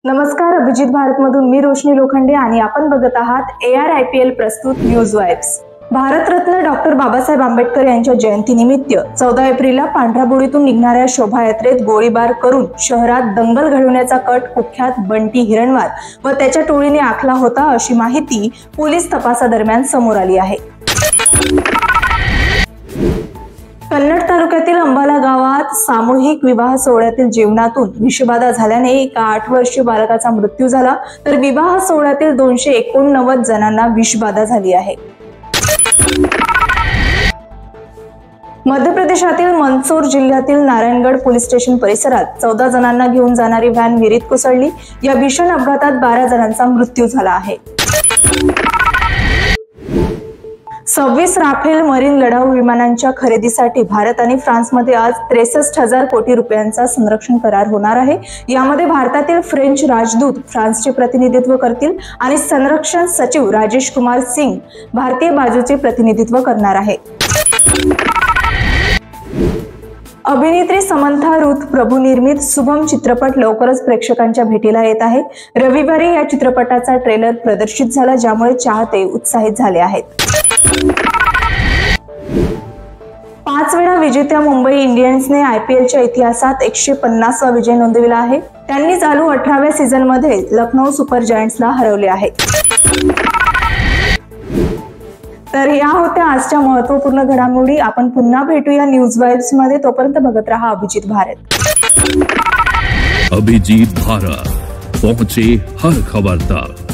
नमस्कार, अभिजित भारतमधून मी रोशनी लोखंडे आणि आपण बघत आहात ARIPL प्रस्तुत news vibes. Bharat Ratna doctor Babasaheb Ambedkar यांच्या जयंतीनिमित्त 14 एप्रिलला पांढराबोडीतून निघणाऱ्या शोभायात्रेत गोळीबार करून शहरात दंगल घडवण्याचा कट कुख्यात बंटी हिरणवार व त्याच्या टोळीने आखला होता, अशी माहिती पोलीस तपासादरम्यान समोर आली आहे। कन्नड तालुक्यातील अंबाला गावात सामूहिक विवाह सोहळ्यातील जेवणातून विषबाधा झाल्याने एका 8 वर्षीय बालकाचा मृत्यू झाला, तर विवाह सोहळ्यातील 289 जणांना विषबाधा झाली आहे। मध्य प्रदेशातील मंदसौर जिल्ह्यातील नारायणगड पोलीस स्टेशन परिसरात 14 जणांना घेऊन जाणारी व्हॅन विहिरीत कोसळली। या भीषण अपघातात 12 जणांचा मृत्यू झाला आहे। 26 राफेल मरीन लढाऊ विमानांच्या खरेदीसाठी भारत आणि फ्रान्समध्ये आज 63,000 कोटी रुपयांचा संरक्षण करार होणार आहे। यामध्ये भारतातील फ्रेंच राजदूत फ्रान्सचे प्रतिनिधित्व करतील आणि संरक्षण सचिव राजेश कुमार सिंग भारतीय बाजूचे प्रतिनिधित्व करणार आहे। अभिनेत्री समंथा रुथ प्रभू निर्मित शुभम चित्रपट लवकरच प्रेक्षकांच्या भेटीला येत आहे। रविवारी या चित्रपटाचा ट्रेलर प्रदर्शित झाला, ज्यामुळे चाहते उत्साहित झाले आहेत। 5 वेळा विजेत्या मुंबई इंडियन्सने IPLच्या इतिहासात 150वा विजय नोंदविला आहे। त्यांनी चालू 18व्या सीझनमध्ये लखनौ सुपर जायंट्सला हरवले आहे। तर या होत्या आजच्या महत्त्वपूर्ण घडामोडी। आपण पुन्हा भेटूया न्यूज वाइब्स मध्ये। तोपर्यंत बघत रहा अभिजित भारत। अभिजित भारत, पहुंचे हर खबर तक।